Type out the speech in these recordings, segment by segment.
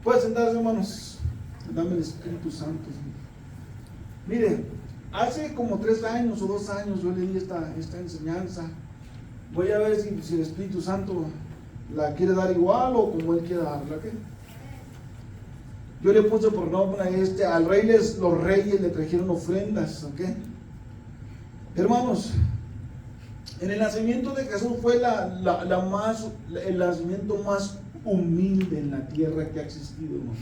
Pueden sentarse, hermanos. Dame el Espíritu Santo. Mire, hace como 3 años o 2 años yo le di esta enseñanza. Voy a ver si el Espíritu Santo la quiere dar igual o como Él quiere darla. ¿Okay? Yo le puse por nombre a al rey, los reyes le trajeron ofrendas. ¿Okay? Hermanos, en el nacimiento de Jesús fue el nacimiento más humilde en la tierra que ha existido, hermano.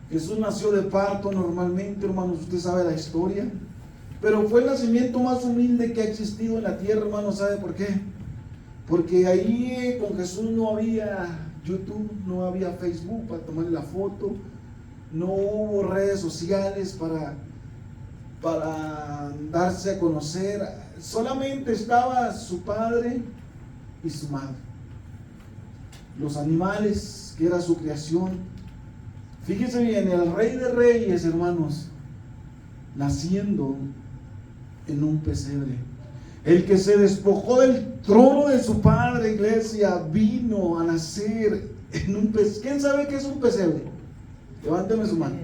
Jesús nació de parto normalmente, hermanos, usted sabe la historia, pero fue el nacimiento más humilde que ha existido en la tierra, hermanos. ¿Sabe por qué? Porque ahí con Jesús no había YouTube, no había Facebook para tomarle la foto, no hubo redes sociales para darse a conocer. Solamente estaba su padre y su madre, los animales, que era su creación. Fíjese bien, el Rey de Reyes, hermanos, naciendo en un pesebre. El que se despojó del trono de su padre, iglesia, vino a nacer en un pesebre. ¿Quién sabe qué es un pesebre? Levánteme su mano.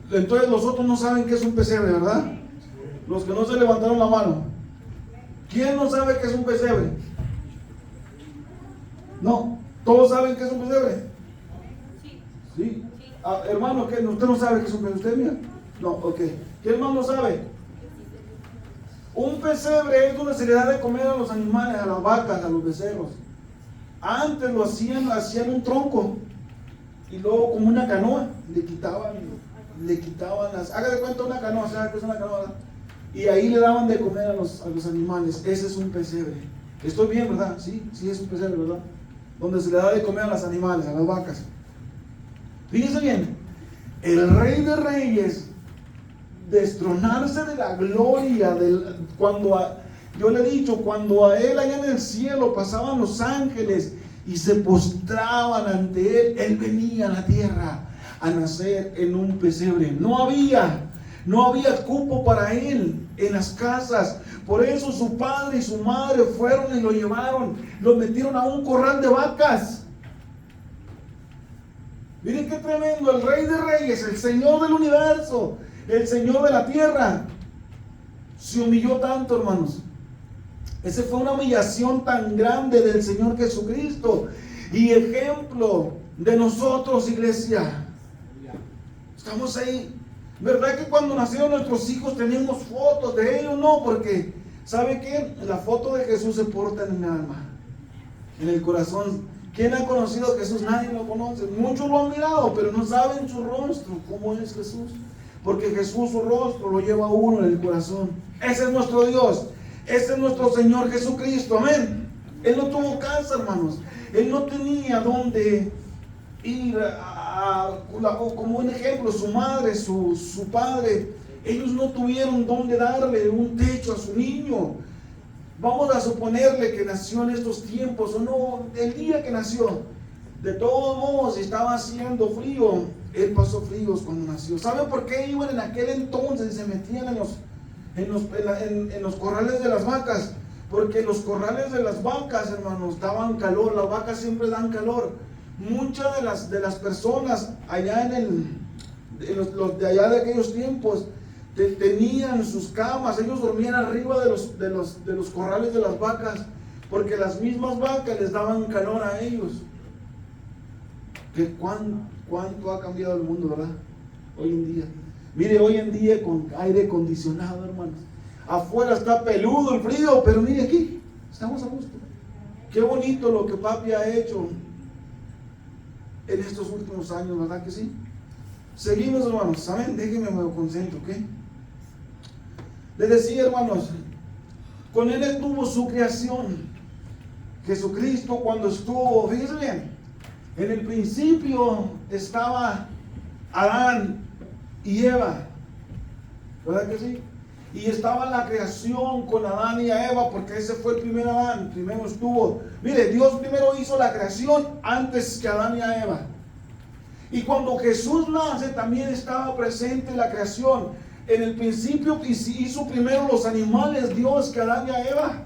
Entonces los otros no saben qué es un pesebre, ¿verdad? Los que no se levantaron la mano. ¿Quién no sabe qué es un pesebre? No, ¿todos saben qué es un pesebre? Sí. Hermano, ¿qué? ¿Usted no sabe qué es un pesebre? ¿Usted, mira? No, ok. ¿Quién más no sabe? Un pesebre es donde se le da de comer a los animales, a las vacas, a los becerros. Antes lo hacían un tronco y luego como una canoa le quitaban las, haga de cuenta una canoa, ¿sabe qué es una canoa? Y ahí le daban de comer a los animales. Ese es un pesebre. Estoy bien, ¿verdad? Sí es un pesebre, ¿verdad? Donde se le da de comer a los animales, a las vacas. Fíjense bien, el Rey de Reyes, destronarse de la gloria, yo le he dicho, cuando a Él allá en el cielo pasaban los ángeles y se postraban ante Él venía a la tierra a nacer en un pesebre. No había cupo para Él en las casas. Por eso su padre y su madre fueron y lo llevaron, lo metieron a un corral de vacas. Miren qué tremendo, el Rey de Reyes, el Señor del universo, el Señor de la tierra, se humilló tanto, hermanos. Esa fue una humillación tan grande del Señor Jesucristo y ejemplo de nosotros, iglesia. Estamos ahí. ¿Verdad que cuando nacieron nuestros hijos teníamos fotos de ellos? No, porque ¿sabe qué? La foto de Jesús se porta en el alma, en el corazón. ¿Quién ha conocido a Jesús? Nadie lo conoce. Muchos lo han mirado, pero no saben su rostro, cómo es Jesús. Porque Jesús, su rostro, lo lleva uno en el corazón. Ese es nuestro Dios. Ese es nuestro Señor Jesucristo. Amén. Él no tuvo casa, hermanos. Él no tenía dónde ir como un ejemplo, su madre, su padre. Ellos no tuvieron dónde darle un techo a su niño. Vamos a suponerle que nació en estos tiempos o no, el día que nació. De todos modos, estaba haciendo frío. Él pasó fríos cuando nació. ¿Saben por qué iban en aquel entonces y se metían en los corrales de las vacas? Porque los corrales de las vacas, hermanos, daban calor. Las vacas siempre dan calor. Muchas de las personas allá los de allá de aquellos tiempos tenían sus camas. Ellos dormían arriba de los corrales de las vacas, porque las mismas vacas les daban calor a ellos. ¿Cuánto ha cambiado el mundo, verdad? Hoy en día. Mire, hoy en día con aire acondicionado, hermanos. Afuera está peludo el frío, pero mire aquí, estamos a gusto. Qué bonito lo que papi ha hecho en estos últimos años, ¿verdad que sí? Seguimos, hermanos. ¿Saben? Déjenme me concentro, ¿ok? Les decía, hermanos, con Él estuvo su creación. Jesucristo cuando estuvo, fíjense bien, en el principio estaba Adán y Eva, ¿verdad que sí? Y estaba la creación con Adán y Eva, porque ese fue el primer Adán, primero estuvo. Mire, Dios primero hizo la creación antes que Adán y a Eva. Y cuando Jesús nace también estaba presente la creación. En el principio hizo primero los animales Dios que Adán y a Eva.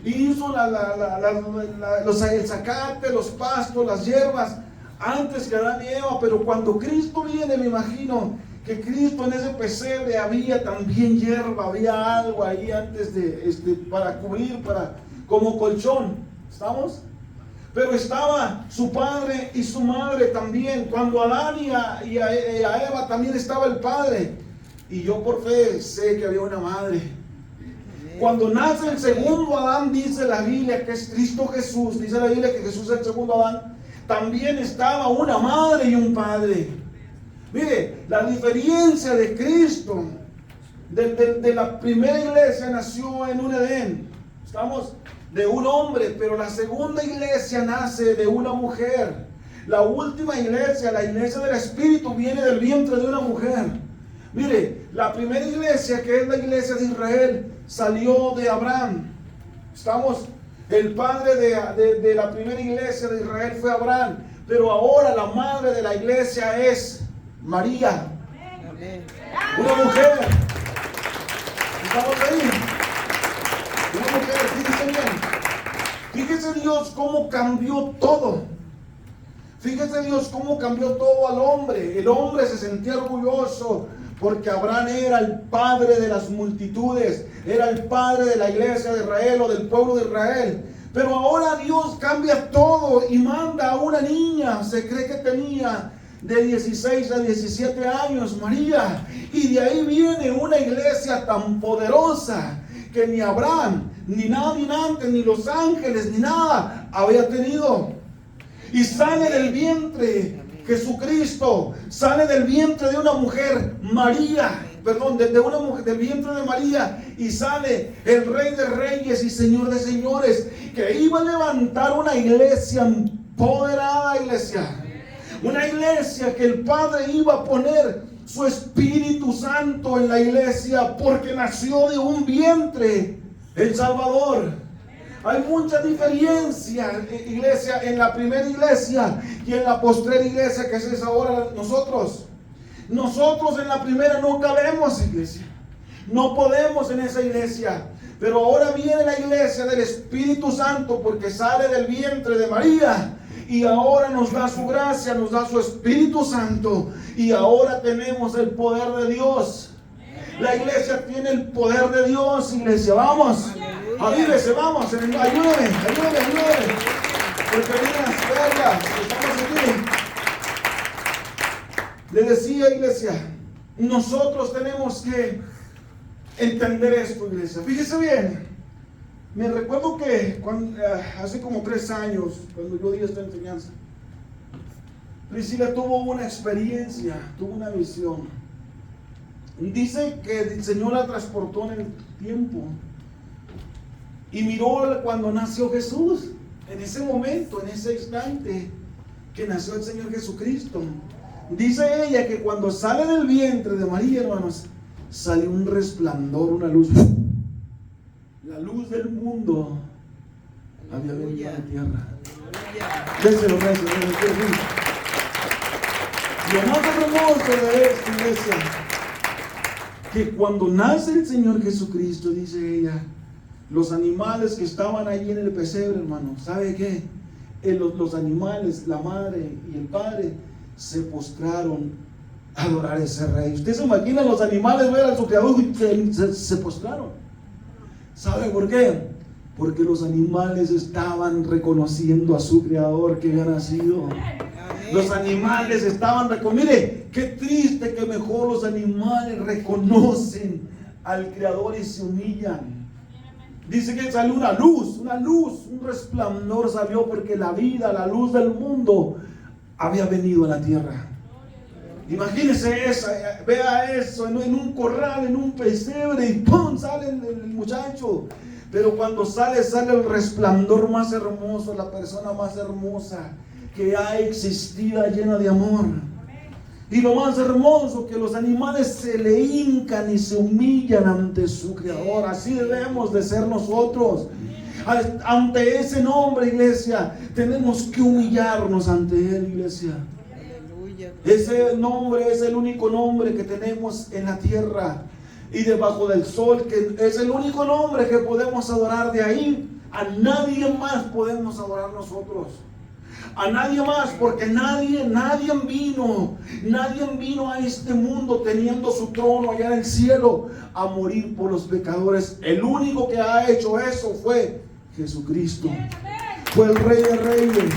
y hizo el zacate, los pastos, las hierbas, antes que Adán y Eva. Pero cuando Cristo viene, me imagino que Cristo en ese pesebre había también hierba, había algo ahí antes de para cubrir, como colchón. ¿Estamos? Pero estaba su padre y su madre también. Cuando Adán y a Eva también estaba el padre. Y yo por fe sé que había una madre. Cuando nace el segundo Adán, dice la Biblia que es Cristo Jesús, dice la Biblia que Jesús es el segundo Adán, también estaba una madre y un padre. Mire, la diferencia de Cristo, de la primera iglesia nació en un Edén, estamos, de un hombre, pero la segunda iglesia nace de una mujer. La última iglesia, la iglesia del Espíritu, viene del vientre de una mujer. Mire, la primera iglesia, que es la iglesia de Israel, salió de Abraham. Estamos, el padre de la primera iglesia de Israel fue Abraham, pero ahora la madre de la iglesia es María. Amén. Una mujer. ¿Estamos ahí? Una mujer, fíjese bien. Fíjese Dios cómo cambió todo. Fíjese Dios cómo cambió todo al hombre. El hombre se sentía orgulloso porque Abraham era el padre de las multitudes, era el padre de la iglesia de Israel o del pueblo de Israel. Pero ahora Dios cambia todo y manda a una niña, se cree que tenía de 16 a 17 años, María. Y de ahí viene una iglesia tan poderosa que ni Abraham, ni nadie antes, ni los ángeles, ni nada había tenido. Y sale del vientre Jesucristo, sale del vientre de una mujer, María, perdón, de una mujer, del vientre de María, y sale el Rey de Reyes y Señor de Señores, que iba a levantar una iglesia empoderada, iglesia. Una iglesia que el Padre iba a poner su Espíritu Santo en la iglesia, porque nació de un vientre el Salvador. Hay mucha diferencia, iglesia, en la primera iglesia y en la postrera iglesia, que es ahora nosotros. Nosotros en la primera no cabemos, iglesia. No podemos en esa iglesia. Pero ahora viene la iglesia del Espíritu Santo, porque sale del vientre de María. Y ahora nos da su gracia, nos da su Espíritu Santo. Y ahora tenemos el poder de Dios. La iglesia tiene el poder de Dios, iglesia. Vamos. Avívese, vamos, ayúdame. Porque vienen las cargas, estamos aquí. Le decía, iglesia, nosotros tenemos que entender esto, iglesia. Fíjese bien, me recuerdo que hace como 3 años, cuando yo di esta enseñanza, Priscila tuvo una experiencia, tuvo una visión. Dice que el Señor la transportó en el tiempo. Y miró cuando nació Jesús, en ese momento, en ese instante que nació el Señor Jesucristo. Dice ella que cuando sale del vientre de María, hermanos, salió un resplandor, una luz. La luz del mundo había venido a la tierra. Déselo, lo más hermoso de esto, iglesia, que cuando nace el Señor Jesucristo, dice ella, los animales que estaban allí en el pesebre, hermano, ¿sabe qué? Los animales, la madre y el padre, se postraron a adorar a ese rey. Usted se imagina los animales ver a su creador y se postraron. ¿Sabe por qué? Porque los animales estaban reconociendo a su creador que había nacido. Los animales estaban reconociendo. Mire, qué triste que mejor los animales reconocen al creador y se humillan. Dice que salió una luz, un resplandor salió, porque la vida, la luz del mundo había venido a la tierra. Imagínese eso, vea eso en un corral, en un pesebre, y ¡pum! Sale el muchacho. Pero cuando sale el resplandor más hermoso, la persona más hermosa que ha existido, llena de amor. Y lo más hermoso, que los animales se le hincan y se humillan ante su creador. Así debemos de ser nosotros. Ante ese nombre, iglesia, tenemos que humillarnos ante él, iglesia. Ese nombre es el único nombre que tenemos en la tierra y debajo del sol, que es el único nombre que podemos adorar. De ahí A nadie más podemos adorar nosotros. A nadie más, porque nadie vino a este mundo teniendo su trono allá en el cielo a morir por los pecadores. El único que ha hecho eso fue Jesucristo. Fue el Rey de Reyes.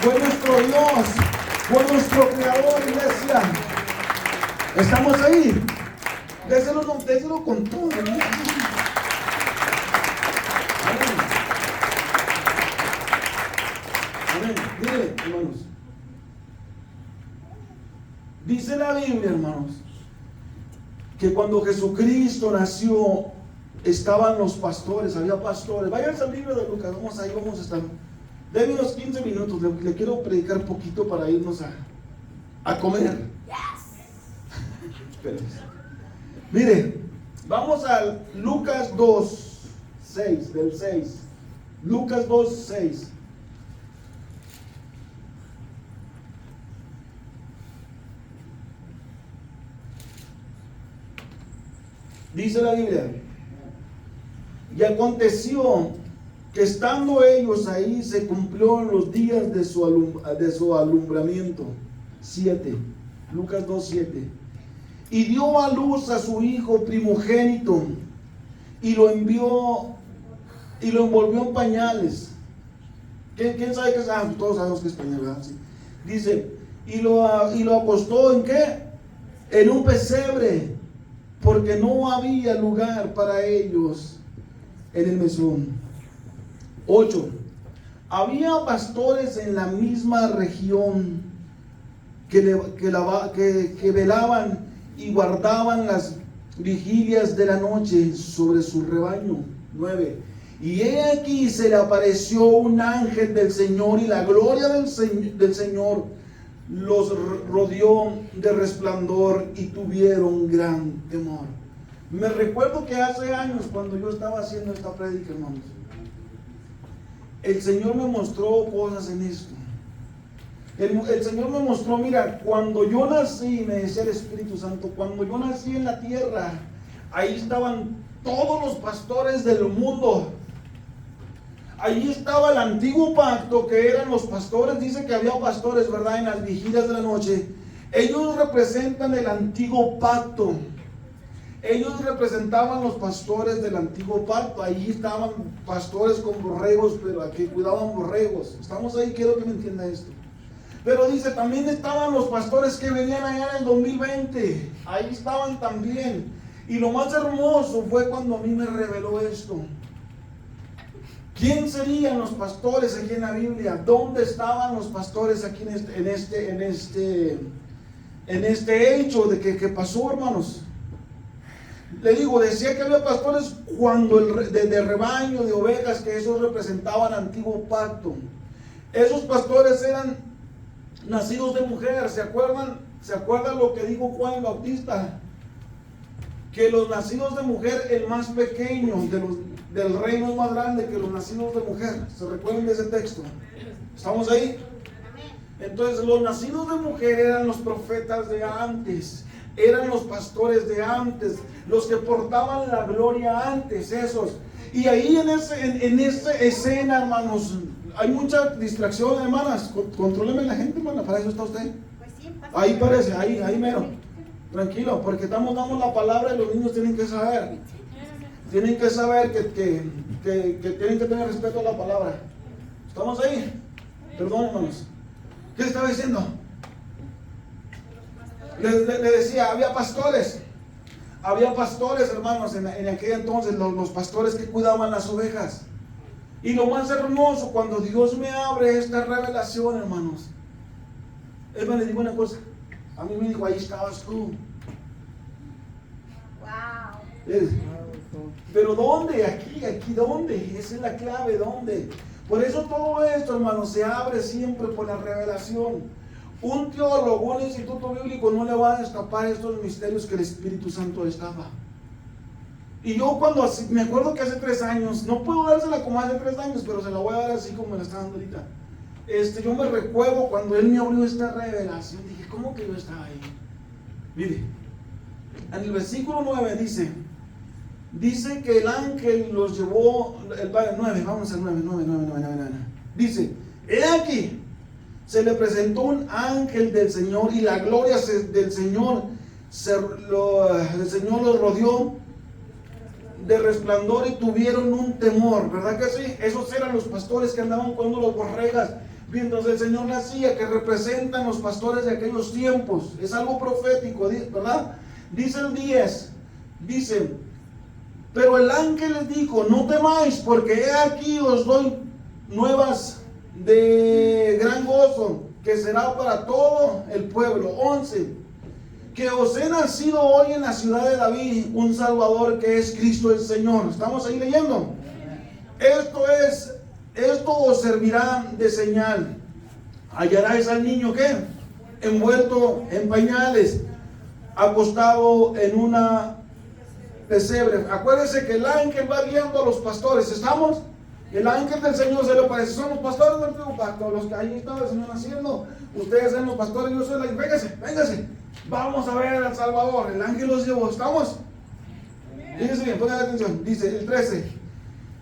Fue nuestro Dios. Fue nuestro Creador, iglesia. ¿Estamos ahí? Déselo con todo, ¿no? Amén. Mire, hermanos. Dice la Biblia, hermanos, que cuando Jesucristo nació, estaban los pastores, había pastores. Váyanse al libro de Lucas, vamos a estar. Denme unos 15 minutos, le quiero predicar un poquito para irnos a comer. Mire, vamos a Lucas 2, 6, del 6. Lucas 2, 6. Dice la Biblia: y aconteció que estando ellos ahí, se cumplió los días de su alumbramiento. 7. Lucas 2, 7. Y dio a luz a su hijo primogénito, y lo envolvió en pañales. ¿Quién sabe qué es? Todos sabemos que es pañal, ¿verdad? Sí. Dice, y lo acostó ¿en qué? En un pesebre, porque no había lugar para ellos en el mesón. 8. Había pastores en la misma región que velaban y guardaban las vigilias de la noche sobre su rebaño. 9. Y he aquí se le apareció un ángel del Señor, y la gloria del Señor los rodeó de resplandor, y tuvieron gran temor. Me recuerdo que hace años, cuando yo estaba haciendo esta prédica, hermanos, el Señor me mostró cosas en esto. El Señor me mostró, mira, cuando yo nací, me decía el Espíritu Santo, cuando yo nací en la tierra, ahí estaban todos los pastores del mundo. Ahí estaba el antiguo pacto, que eran los pastores. Dice que había pastores, ¿verdad?, en las vigilias de la noche. Ellos representan el antiguo pacto. Ellos representaban los pastores del antiguo pacto. Ahí estaban pastores con borregos, pero aquí cuidaban borregos. Estamos ahí, quiero que me entienda esto. Pero dice, también estaban los pastores que venían allá en el 2020. Ahí estaban también. Y lo más hermoso fue cuando a mí me reveló esto. ¿Quién serían los pastores aquí en la Biblia? ¿Dónde estaban los pastores aquí en este hecho de que pasó, hermanos? Le digo, decía que había pastores de rebaño, de ovejas, que esos representaban antiguo pacto. Esos pastores eran nacidos de mujer. ¿Se acuerdan lo que dijo Juan el Bautista? Que los nacidos de mujer, el más pequeño del reino es más grande que los nacidos de mujer. ¿Se recuerdan de ese texto? ¿Estamos ahí? Entonces, los nacidos de mujer eran los profetas de antes, eran los pastores de antes, los que portaban la gloria antes, esos. Y ahí en esa escena, hermanos, hay mucha distracción, hermanas. Contróleme la gente, hermana, para eso está usted. Pues sí, Ahí parece, ahí mero. Tranquilo, porque damos la palabra y los niños tienen que saber. Tienen que saber que tienen que tener respeto a la palabra. ¿Estamos ahí? Perdón, hermanos. ¿Qué estaba diciendo? Le decía, había pastores. Había pastores, hermanos, en aquel entonces, los pastores que cuidaban las ovejas. Y lo más hermoso, cuando Dios me abre esta revelación, hermanos, le digo una cosa. A mí me dijo, ahí estabas tú. Wow. Pero ¿dónde? Aquí, ¿dónde? Esa es la clave, ¿dónde? Por eso todo esto, hermanos, se abre siempre por la revelación. Un teólogo, un instituto bíblico no le va a destapar estos misterios que el Espíritu Santo destapa. Y yo me acuerdo que hace 3 años, no puedo dársela como hace 3 años, pero se la voy a dar así como me la está dando ahorita. Yo me recuerdo cuando él me abrió esta revelación, dije, ¿cómo que yo estaba ahí? Mire, en el versículo 9 dice, dice que el ángel los llevó, el 9, vamos al 9. Dice, he aquí, se le presentó un ángel del Señor y la gloria del Señor los rodeó de resplandor y tuvieron un temor, ¿verdad que sí? Esos eran los pastores que andaban cuidando las borregas mientras el Señor nacía, que representan los pastores de aquellos tiempos. Es algo profético, ¿verdad? Dice el 10, dice, pero el ángel les dijo, no temáis, porque he aquí os doy nuevas de gran gozo, que será para todo el pueblo. 11, que os he nacido hoy en la ciudad de David un Salvador, que es Cristo el Señor. ¿Estamos ahí leyendo? Esto os servirá de señal. Hallaréis al niño, ¿qué? Envuelto en pañales, acostado en una pesebre. Acuérdense que el ángel va guiando a los pastores. ¿Estamos? El ángel del Señor se le aparece. Son los pastores del antiguo pacto, los que ahí estaba el Señor haciendo. Ustedes son los pastores, yo soy la... Véngase. Vamos a ver al Salvador. El ángel los llevó. ¿Estamos? Fíjense bien, pongan atención. Dice el 13.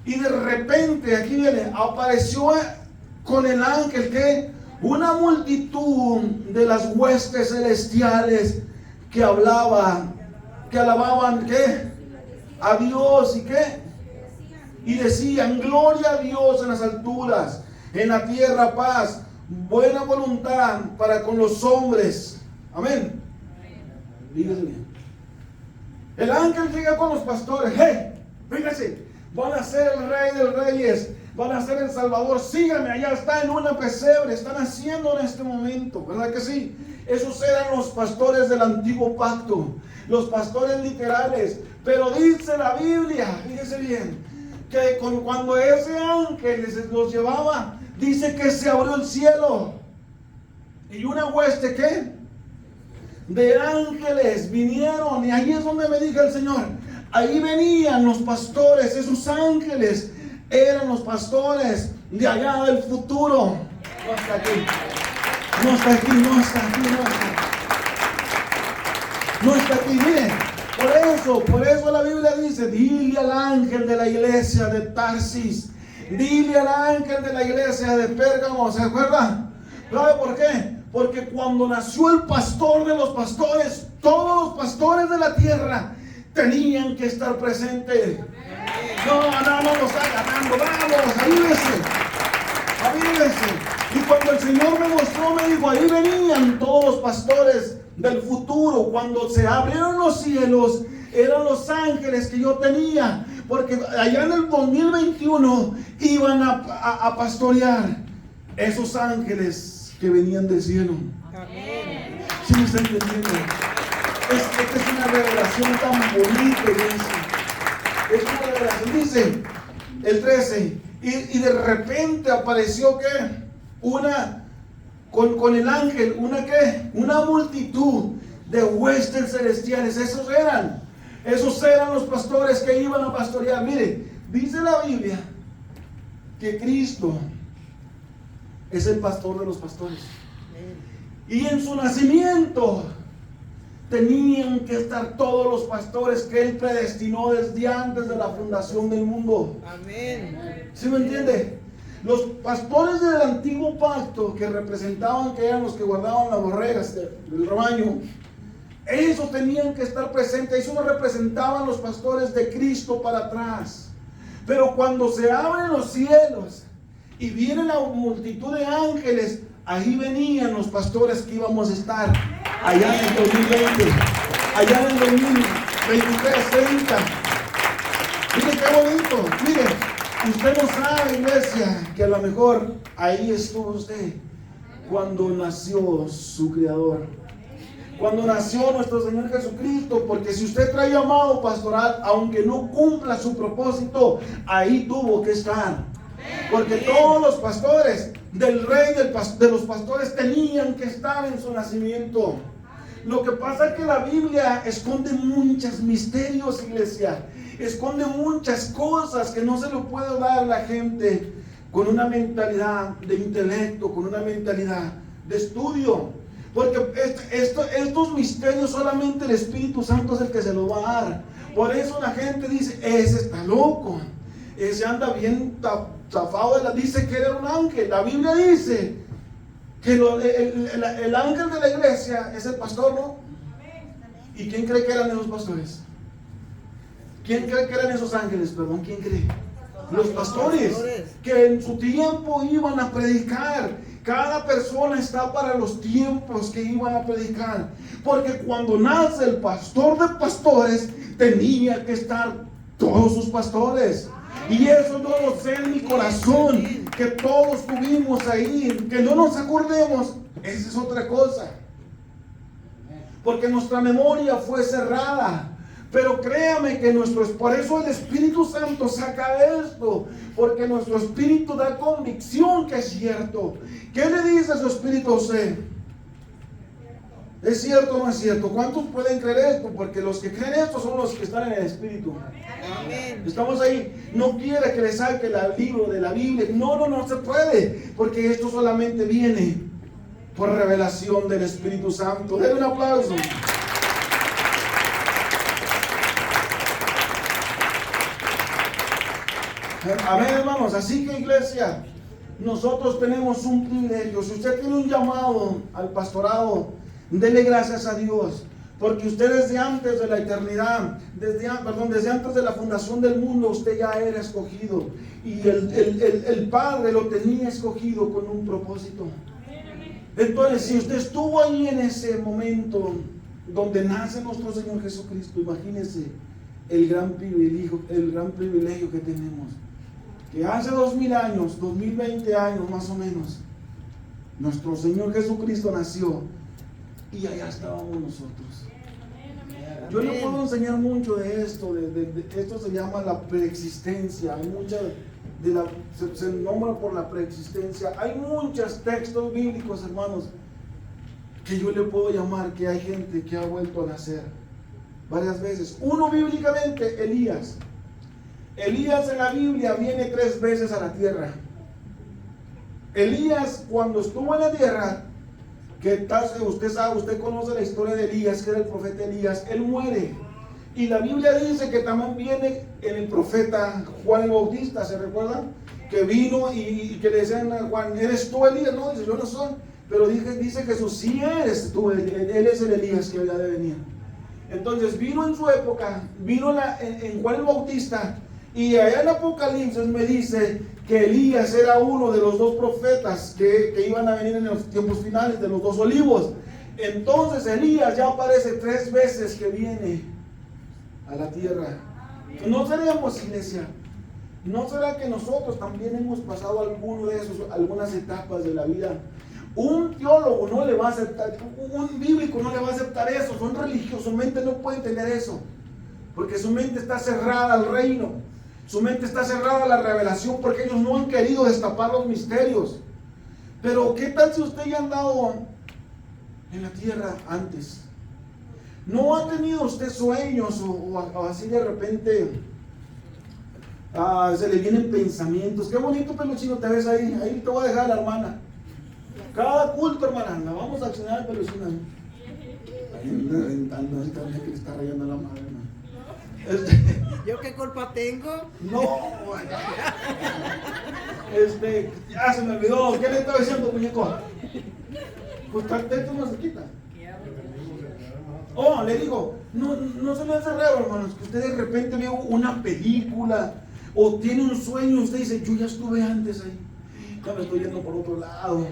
Y de repente, aquí viene, apareció con el ángel que una multitud de las huestes celestiales que alababan, ¿qué? A Dios, ¿y qué? Y decían, gloria a Dios en las alturas, en la tierra paz, buena voluntad para con los hombres. Amén. Dígase bien. El ángel llega con los pastores. Fíjense, van a ser el rey de reyes, van a ser el Salvador. Síganme, allá está en una pesebre, están haciendo en este momento, ¿verdad que sí? Esos eran los pastores del antiguo pacto, los pastores literales. Pero dice la Biblia, fíjese bien, que cuando ese ángel los llevaba, dice que se abrió el cielo y una hueste, ¿qué? De ángeles vinieron, y ahí es donde me dijo el Señor, ahí venían los pastores, esos ángeles eran los pastores de allá del futuro. No está aquí, no está aquí, no está aquí, no está aquí. No está aquí, miren. Por eso la Biblia dice, dile al ángel de la iglesia de Tarsis, dile al ángel de la iglesia de Pérgamo, ¿se acuerda? ¿Sabe por qué? Porque cuando nació el pastor de los pastores, todos los pastores de la tierra tenían que estar presentes. No lo está ganando, vamos, avívese. Y cuando el Señor me mostró, me dijo, ahí venían todos los pastores del futuro. Cuando se abrieron los cielos, eran los ángeles que yo tenía, porque allá en el 2021 iban a pastorear esos ángeles que venían del cielo. Amén. ¿Sí me está entendiendo? Esta es una revelación tan bonita, iglesia. Es una revelación. Dice el 13, y de repente apareció ¿qué? Con el ángel, una multitud de huestes celestiales. Esos eran los pastores que iban a pastorear. Mire, dice la Biblia que Cristo es el pastor de los pastores. Y en su nacimiento tenían que estar todos los pastores que Él predestinó desde antes de la fundación del mundo. Amén. ¿Sí me entiende? Los pastores del antiguo pacto, que representaban, que eran los que guardaban las borregas del rebaño, ellos tenían que estar presentes. Ellos representaban los pastores de Cristo para atrás. Pero cuando se abren los cielos y viene la multitud de ángeles, ahí venían los pastores que íbamos a estar allá en el 2020, allá en el 2023, 30. Mire qué bonito. Mire, usted no sabe, iglesia, que a lo mejor ahí estuvo usted cuando nació su Creador, cuando nació nuestro Señor Jesucristo. Porque si usted trae llamado pastoral, aunque no cumpla su propósito, ahí tuvo que estar. Porque todos los pastores del rey de los pastores tenían que estar en su nacimiento. Lo que pasa es que la Biblia esconde muchos misterios, iglesia. Esconde muchas cosas que no se le puede dar a la gente con una mentalidad de intelecto, con una mentalidad de estudio. Porque estos misterios solamente el Espíritu Santo es el que se los va a dar. Por eso la gente dice, ese está loco, ese anda bien zafado dice que era un ángel. La Biblia dice que el ángel de la iglesia es el pastor, ¿no? ¿Y quién cree que eran esos pastores? ¿Quién cree que eran esos ángeles? Perdón, ¿quién cree? Los pastores que en su tiempo iban a predicar. Cada persona está para los tiempos que iban a predicar. Porque cuando nace el pastor de pastores, tenía que estar todos sus pastores. Y eso no lo sé en mi corazón, que todos tuvimos ahí. Que no nos acordemos, esa es otra cosa. Porque nuestra memoria fue cerrada. Pero créame que por eso el Espíritu Santo saca esto, porque nuestro espíritu da convicción que es cierto. ¿Qué le dice a su espíritu a usted? ¿Es cierto o no es cierto? ¿Cuántos pueden creer esto? Porque los que creen esto son los que están en el Espíritu. Amén. Estamos ahí. No quiere que le saque el libro de la Biblia. No se puede, porque esto solamente viene por revelación del Espíritu Santo. Denle un aplauso. Amén, hermanos. Así que, iglesia, nosotros tenemos un privilegio. Si usted tiene un llamado al pastorado, dele gracias a Dios, porque usted desde antes de la eternidad, desde antes de la fundación del mundo, usted ya era escogido. Y el Padre lo tenía escogido con un propósito. Entonces, si usted estuvo ahí en ese momento donde nace nuestro Señor Jesucristo, imagínese el gran privilegio que tenemos. Que hace 2000 años, 2020 años más o menos, nuestro Señor Jesucristo nació y allá estábamos nosotros. Yo le puedo enseñar mucho de esto, esto se llama la preexistencia. Hay muchas se nombra por la preexistencia. Hay muchos textos bíblicos, hermanos, que yo le puedo llamar que hay gente que ha vuelto a nacer varias veces. Uno bíblicamente, Elías. Elías en la Biblia viene 3 veces a la tierra. Elías, cuando estuvo en la tierra, usted conoce la historia de Elías, que era el profeta Elías, él muere. Y la Biblia dice que también viene en el profeta Juan el Bautista, ¿se recuerdan? Que vino y que le decían a Juan, ¿eres tú Elías? No, dice, yo no soy. Pero dice Jesús, sí eres tú, él es el Elías que había de venir. Entonces vino en su época, vino en Juan el Bautista. Y allá en Apocalipsis me dice que Elías era uno de los 2 profetas que iban a venir en los tiempos finales, de los 2 olivos. Entonces Elías ya aparece 3 veces que viene a la tierra. ¿No seremos, iglesia? ¿No será que nosotros también hemos pasado algunas etapas de la vida? Un teólogo no le va a aceptar, un bíblico no le va a aceptar eso, son religiosos, su mente no puede entender eso, porque su mente está cerrada al reino. Su mente está cerrada a la revelación porque ellos no han querido destapar los misterios. Pero ¿qué tal si usted ya ha andado en la tierra antes? ¿No ha tenido usted sueños o así de repente se le vienen pensamientos? Qué bonito, peluchino, te ves ahí. Ahí te voy a dejar la hermana. Cada culto, hermana, la vamos a accionar, peluchina. Ahí inventando, así también que le está rayando la madre, hermano. ¿Yo qué culpa tengo? No, ya se me olvidó. ¿Qué le estaba diciendo, muñeco? Pues esto no se quita. Oh, le digo, no se me hace raro, hermanos, que usted de repente vea una película o tiene un sueño y usted dice, yo ya estuve antes ahí. Ya me estoy yendo por otro lado.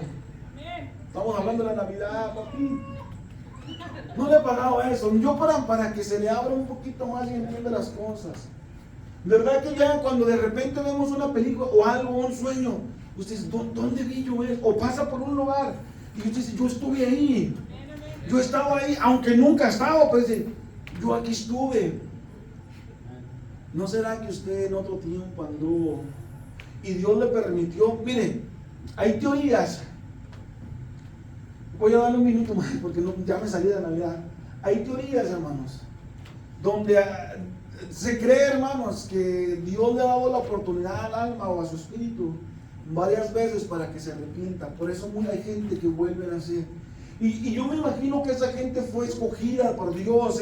Estamos hablando de la Navidad, papi. No le he pagado eso. Yo para que se le abra un poquito más y entienda las cosas. ¿Verdad que ya cuando de repente vemos una película o algo, un sueño, usted dice, ¿dónde vi yo eso? O pasa por un lugar y usted dice, yo estuve ahí. Yo estaba ahí, aunque nunca estaba, pero dice, yo aquí estuve. ¿No será que usted en otro tiempo anduvo y Dios le permitió? Mire, hay teorías. Voy a darle un minuto más porque ya me salí de Navidad. Hay teorías, hermanos, donde se cree, hermanos, que Dios le ha dado la oportunidad al alma o a su espíritu varias veces para que se arrepienta. Por eso hay gente que vuelve a nacer. Y yo me imagino que esa gente fue escogida por Dios.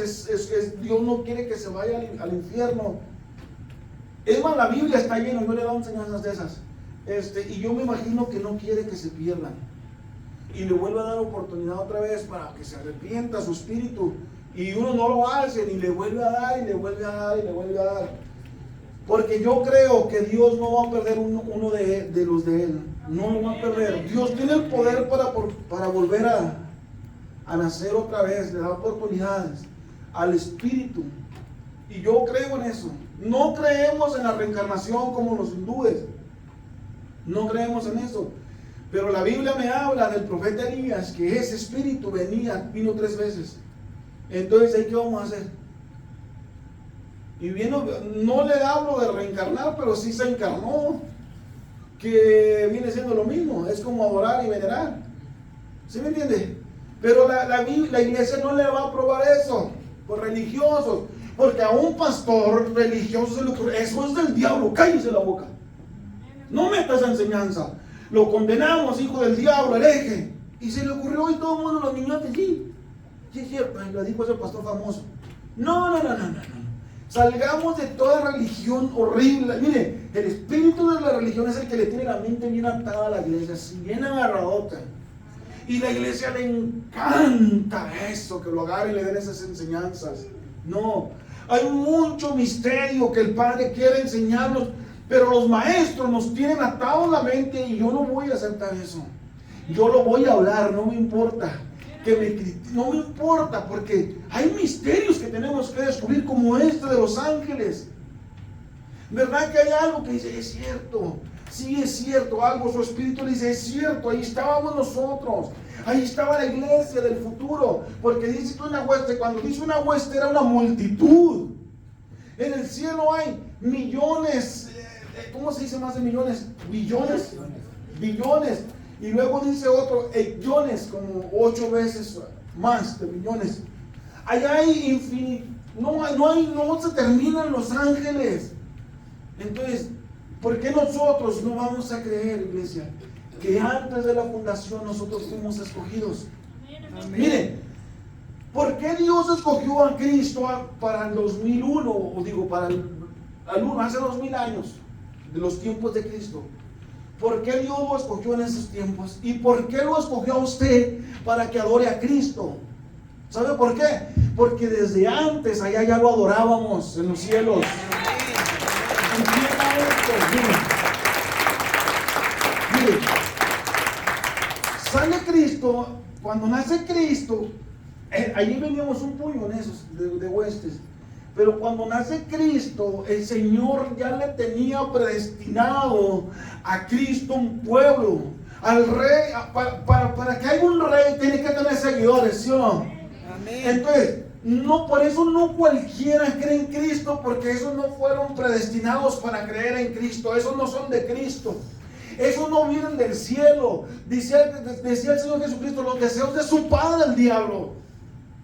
Dios no quiere que se vaya al infierno. Es más, la Biblia está llena, yo le he dado enseñanzas de esas. Y yo me imagino que no quiere que se pierdan. Y le vuelve a dar oportunidad otra vez para que se arrepienta su espíritu. Y uno no lo hace, y le vuelve a dar, y le vuelve a dar, y le vuelve a dar. Porque yo creo que Dios no va a perder uno de los de Él. No lo va a perder. Dios tiene el poder para volver a nacer otra vez, le da oportunidades al espíritu. Y yo creo en eso. No creemos en la reencarnación como los hindúes. No creemos en eso. Pero la Biblia me habla del profeta Elías, que ese espíritu vino 3 veces. Entonces, ¿qué vamos a hacer? Y vino, no le hablo de reencarnar, pero sí se encarnó, que viene siendo lo mismo, es como adorar y venerar. ¿Sí me entiende? Pero la iglesia no le va a aprobar eso, por religiosos, porque a un pastor religioso se le ocurre, eso es del diablo, cállese la boca. No meta esa enseñanza. Lo condenamos, hijo del diablo, hereje. Y se le ocurrió y todo el mundo, los niñotes, sí es cierto, lo dijo ese pastor famoso. No. Salgamos de toda religión horrible. Mire, el espíritu de la religión es el que le tiene la mente bien atada a la iglesia, así bien agarradota. Y la iglesia le encanta eso, que lo agarre y le den esas enseñanzas. No, hay mucho misterio que el Padre quiere enseñarnos, pero los maestros nos tienen atados la mente y yo no voy a aceptar eso. Yo lo voy a hablar, no me importa. No me importa, porque hay misterios que tenemos que descubrir, como este de los ángeles. ¿Verdad que hay algo que dice, es cierto? Sí, es cierto, algo su espíritu le dice, es cierto, ahí estábamos nosotros, ahí estaba la iglesia del futuro, porque dice que una hueste, cuando dice una hueste era una multitud. En el cielo hay millones, ¿cómo se dice más de millones? Billones. Y luego dice otro, millones, como 8 veces más de millones. Allá hay infinito, no se terminan los ángeles. Entonces, ¿por qué nosotros no vamos a creer, iglesia, que antes de la fundación nosotros fuimos escogidos? Amén. Miren, ¿por qué Dios escogió a Cristo para el 2001, o digo, hace 2000 años, de los tiempos de Cristo? ¿Por qué Dios lo escogió en esos tiempos? ¿Y por qué lo escogió a usted para que adore a Cristo? ¿Sabe por qué? Porque desde antes allá ya lo adorábamos en los cielos. Mire, sale Cristo, cuando nace Cristo, allí veníamos un puño en esos de huestes. Pero cuando nace Cristo, el Señor ya le tenía predestinado a Cristo un pueblo, al rey. Para que haya un rey tiene que tener seguidores, ¿sí o no? Amén. Entonces, por eso no cualquiera cree en Cristo, porque esos no fueron predestinados para creer en Cristo, esos no son de Cristo. Esos no vienen del cielo. Decía el Señor Jesucristo, los deseos de su padre el diablo.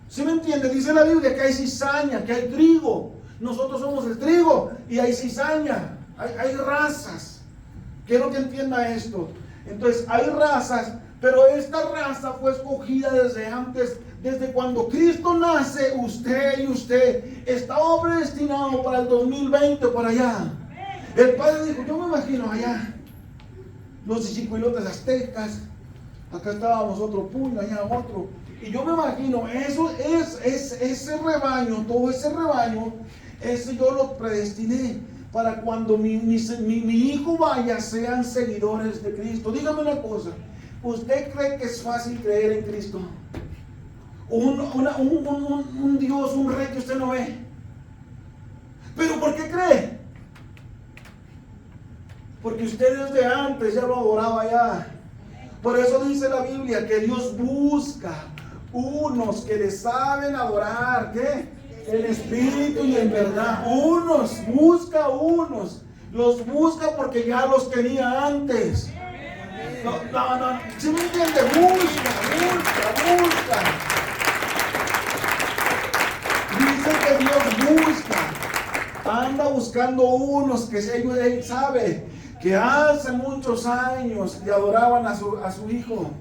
¿Sí me entiende? Dice la Biblia que hay cizaña, que hay trigo. Nosotros somos el trigo y hay cizaña, hay razas. Quiero que entienda esto. Entonces hay razas, pero esta raza fue escogida desde antes, desde cuando Cristo nace. Usted y usted estaba predestinado para el 2020, para allá. El Padre dijo, yo me imagino allá, los chichicuilotes aztecas, acá estábamos otro puño, allá otro. Y yo me imagino, ese rebaño, todo ese rebaño, ese yo lo predestiné para cuando mi hijo vaya, sean seguidores de Cristo. Dígame una cosa, ¿usted cree que es fácil creer en Cristo? Un Dios, un rey que usted no ve. ¿Pero por qué cree? Porque usted desde antes ya lo adoraba ya. Por eso dice la Biblia que Dios busca unos que le saben adorar, ¿qué? En espíritu y en verdad. Busca unos. Los busca porque ya los tenía antes. No. ¿Sí me entiende? Busca. Dice que Dios busca. Anda buscando unos que él sabe que hace muchos años le adoraban a su hijo.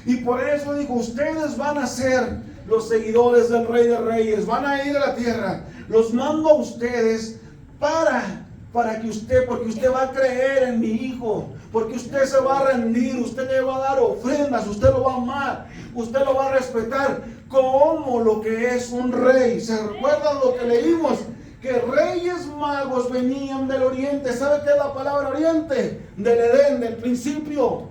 Y por eso dijo, ustedes van a ser los seguidores del Rey de Reyes, van a ir a la tierra. Los mando a ustedes para que usted, porque usted va a creer en mi Hijo, porque usted se va a rendir, usted le va a dar ofrendas, usted lo va a amar, usted lo va a respetar como lo que es un rey. ¿Se recuerdan lo que leímos? Que reyes magos venían del oriente. ¿Sabe qué es la palabra oriente? Del Edén, del principio.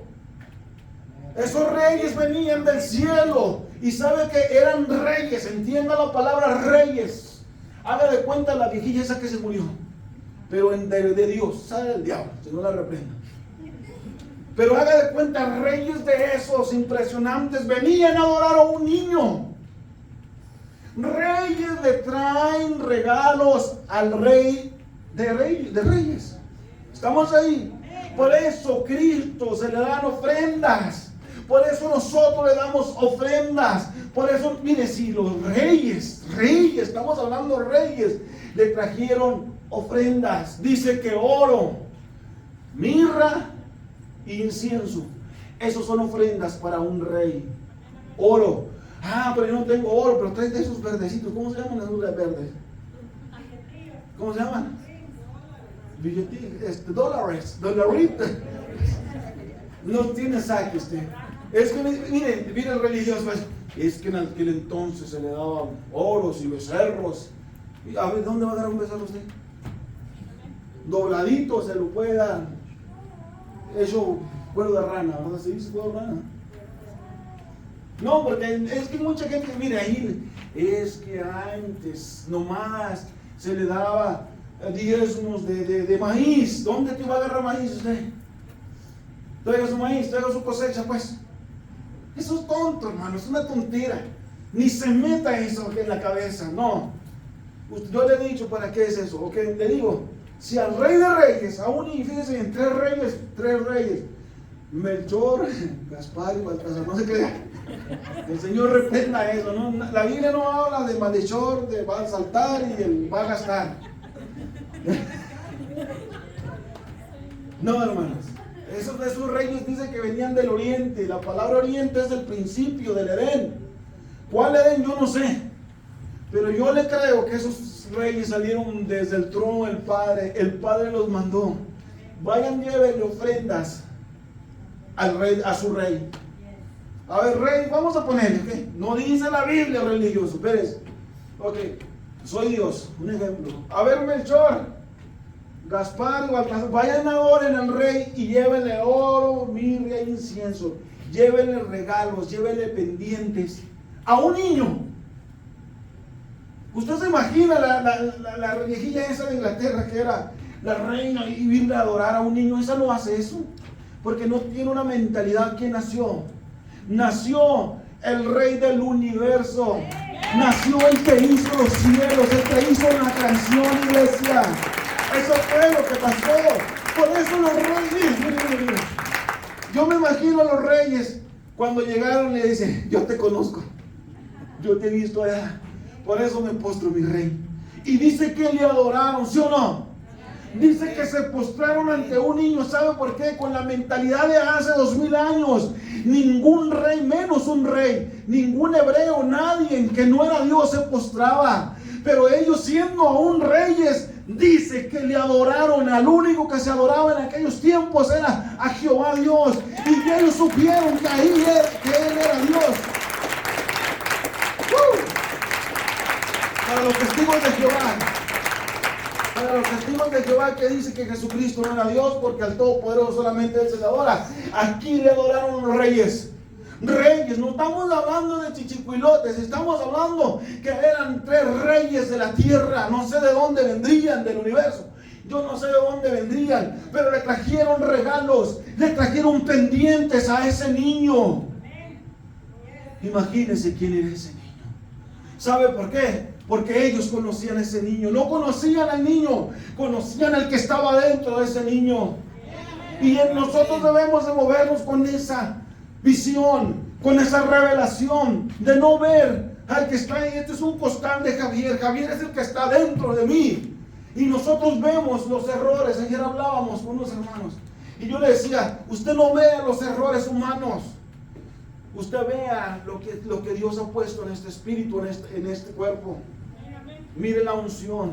Esos reyes venían del cielo. Y sabe que eran reyes. Entienda la palabra reyes. Haga de cuenta la viejilla esa que se murió. Pero de Dios. Sabe el diablo, si no la reprenda. Pero haga de cuenta, reyes de esos impresionantes venían a adorar a un niño. Reyes le traen regalos al Rey de Reyes. Estamos ahí. Por eso Cristo se le dan ofrendas. Por eso nosotros le damos ofrendas. Por eso, mire, si los reyes, estamos hablando reyes, le trajeron ofrendas. Dice que oro, mirra e incienso. Esos son ofrendas para un rey. Oro. Ah, pero yo no tengo oro, pero trae de esos verdecitos. ¿Cómo se llaman las nubes verdes? ¿Cómo se llaman? Billetitos, dolaritos. No tiene saque usted. Es que, mire el religioso, pues, es que en aquel entonces se le daban oros y becerros. A ver, ¿dónde va a dar un becerro usted? Dobladito se lo puede dar. Eso, cuero de rana, ¿verdad? ¿Se dice cuero de rana? No, porque es que mucha gente, mire ahí, es que antes nomás se le daba diezmos de maíz. ¿Dónde te va a agarrar maíz usted? Traiga su maíz, traiga su cosecha, pues. Eso es tonto, hermano, es una tontera. Ni se meta eso en la cabeza, no. Yo le he dicho, ¿para qué es eso? Ok, le digo, si al Rey de Reyes, aún y fíjense en tres reyes, Melchor, Gaspar y Baltasar, no se crea. El Señor reprenda eso, ¿no? La Biblia no habla de malhechor, de va a saltar y el va a gastar. No, hermanos. Esos reyes dicen que venían del oriente. La palabra oriente es del principio, del Edén. ¿Cuál Edén? Yo no sé. Pero yo le creo que esos reyes salieron desde el trono del Padre. El Padre los mandó. Vayan, llévenle ofrendas al rey, a su rey. A ver, rey, vamos a ponerle, ¿ok? No dice la Biblia religioso, espérese. Ok, soy Dios, un ejemplo. A ver, Melchor, Gaspar, Baltasar, vayan ahora en el rey y llévenle oro, mirra e incienso. Llévenle regalos, llévenle pendientes a un niño. Usted se imagina la viejilla esa de Inglaterra que era la reina y irle a adorar a un niño. Esa no hace eso, porque no tiene una mentalidad. ¿Quién nació? Nació el Rey del universo. Nació el que hizo los cielos, el que hizo la creación, iglesia. Eso fue lo que pasó. Por eso los reyes, mire. Yo me imagino a los reyes cuando llegaron y le dicen, yo te conozco, yo te he visto allá, por eso me postro, mi rey. Y dice que le adoraron, ¿sí o no? Dice que se postraron ante un niño. ¿Sabe por qué? Con la mentalidad de hace 2000 años. Ningún rey, menos un rey, ningún hebreo, nadie que no era Dios se postraba. Pero ellos, siendo aún reyes, dice que le adoraron. Al único que se adoraba en aquellos tiempos era a Jehová Dios. Y que ellos supieron que ahí que Él era Dios. Para los testigos de Jehová. Para los testigos de Jehová que dice que Jesucristo no era Dios, porque al Todopoderoso solamente Él se le adora. Aquí le adoraron los reyes. Reyes, no estamos hablando de chichicuilotes, estamos hablando que eran 3 reyes de la tierra. No sé de dónde vendrían del universo. Yo no sé de dónde vendrían, pero le trajeron regalos, le trajeron pendientes a ese niño. Imagínense quién era ese niño. ¿Sabe por qué? Porque ellos conocían a ese niño. No conocían al niño, conocían al que estaba dentro de ese niño. Y nosotros debemos de movernos con esa visión, con esa revelación de no ver al que está ahí. Este es un costal de Javier. Javier es el que está dentro de mí. Y nosotros vemos los errores. Ayer hablábamos con unos hermanos y yo le decía, usted no ve los errores humanos. usted vea lo que Dios ha puesto en este espíritu, en este cuerpo. Mire la unción,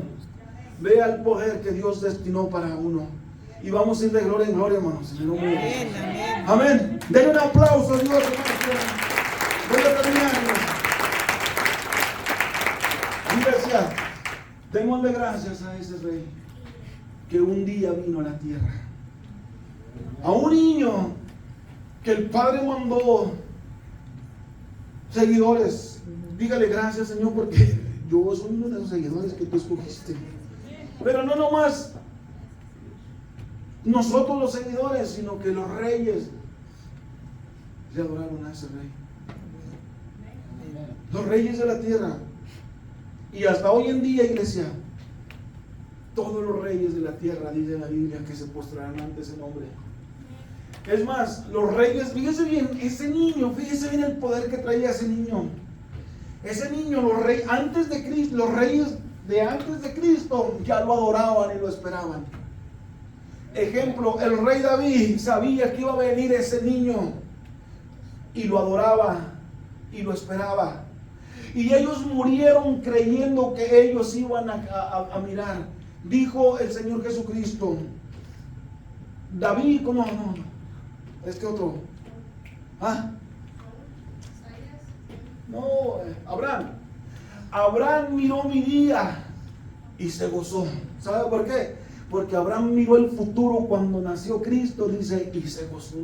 vea el poder que Dios destinó para uno. Y vamos a ir de gloria en gloria, hermanos. Amén. Denle un aplauso a Dios, hermanos. Voy a terminar, hermanos. Iglesia, démosle gracias a ese rey que un día vino a la tierra. A un niño que el Padre mandó seguidores. Dígale gracias, Señor, porque yo soy uno de esos seguidores que tú escogiste. Pero no nomás nosotros los seguidores, sino que los reyes le adoraron a ese rey. Los reyes de la tierra. Y hasta hoy en día, iglesia, todos los reyes de la tierra, dice la Biblia, que se postrarán ante ese nombre. Es más, los reyes, fíjese bien, ese niño, fíjese bien el poder que traía ese niño. Ese niño, los reyes antes de Cristo, los reyes de antes de Cristo ya lo adoraban y lo esperaban. Ejemplo, el rey David sabía que iba a venir ese niño y lo adoraba y lo esperaba. Y ellos murieron creyendo que ellos iban a mirar. Dijo el Señor Jesucristo, David, no, este otro. No, Abraham. Abraham miró mi día y se gozó. ¿Sabe por qué? Porque Abraham miró el futuro cuando nació Cristo, dice, y se gozó.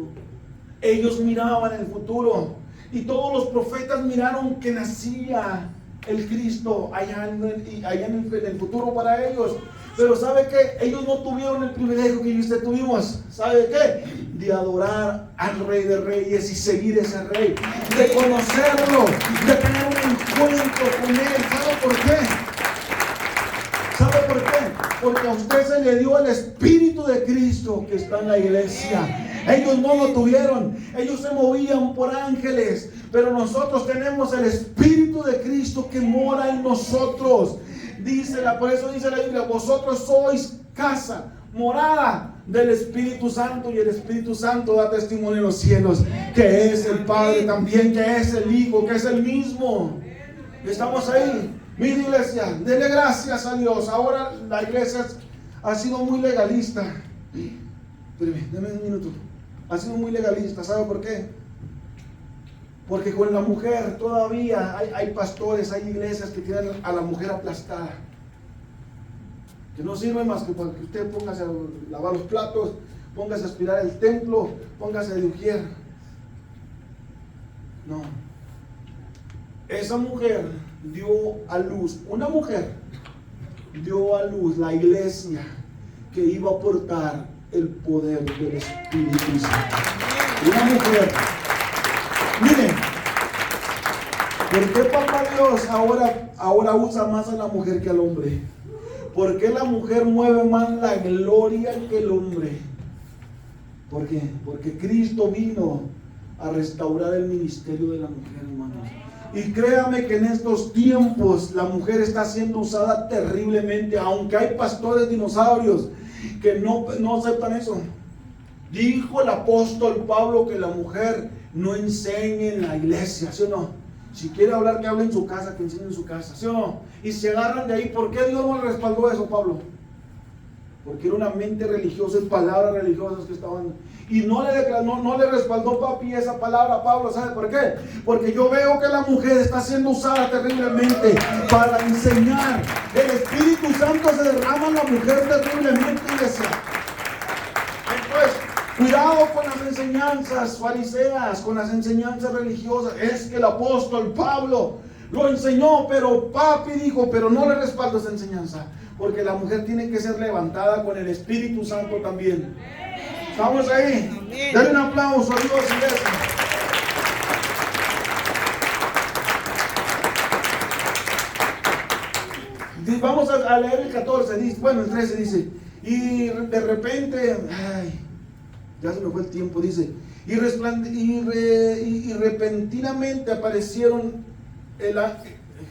Ellos miraban el futuro. Y todos los profetas miraron que nacía el Cristo allá en el futuro para ellos. Pero ¿sabe qué? Ellos no tuvieron el privilegio que yo y usted tuvimos. ¿Sabe qué? De adorar al Rey de Reyes y seguir ese Rey. De conocerlo, de tener un encuentro con Él. ¿Sabe por qué? ¿Sabe por qué? Porque a usted se le dio el Espíritu de Cristo que está en la iglesia. Ellos no lo tuvieron, ellos se movían por ángeles, pero nosotros tenemos el Espíritu de Cristo que mora en nosotros. Por eso dice la Biblia, vosotros sois casa, morada del Espíritu Santo, y el Espíritu Santo da testimonio en los cielos que es el Padre también, que es el Hijo, que es el mismo. Estamos ahí. Mira, iglesia, denle gracias a Dios. Ahora la iglesia ha sido muy legalista. Espérame, dame un minuto. Ha sido muy legalista. ¿Sabe por qué? Porque con la mujer todavía hay pastores, hay iglesias que tienen a la mujer aplastada, que no sirve más que para que usted póngase a lavar los platos, póngase a aspirar el templo, póngase a diujier. No. Esa mujer dio a luz, una mujer dio a luz la iglesia que iba a aportar el poder del Espíritu Santo. Una mujer. Miren, ¿por qué Papá Dios ahora usa más a la mujer que al hombre? ¿Por qué la mujer mueve más la gloria que el hombre? ¿Por qué? Porque Cristo vino a restaurar el ministerio de la mujer, hermanos. Y créame que en estos tiempos la mujer está siendo usada terriblemente, aunque hay pastores dinosaurios que no aceptan eso. Dijo el apóstol Pablo que la mujer no enseñe en la iglesia, ¿sí o no? Si quiere hablar, que hable en su casa, que enseñe en su casa, ¿sí o no? Y se agarran de ahí. ¿Por qué Dios no le respaldó eso, Pablo? Porque era una mente religiosa y palabras religiosas que estaban. Y no le respaldó papi esa palabra a Pablo. ¿Sabe por qué? Porque yo veo que la mujer está siendo usada terriblemente para enseñar. El Espíritu Santo se derrama en la mujer terriblemente, iglesia. Entonces, cuidado con las enseñanzas fariseas, con las enseñanzas religiosas. Es que el apóstol Pablo lo enseñó, pero papi dijo, pero no le respaldo esa enseñanza. Porque la mujer tiene que ser levantada con el Espíritu Santo también. ¿Estamos ahí? Denle un aplauso a Dios, iglesia. Vamos a leer el 14, dice, bueno, el 13 dice, y de repente, ya se me fue el tiempo, dice, y repentinamente aparecieron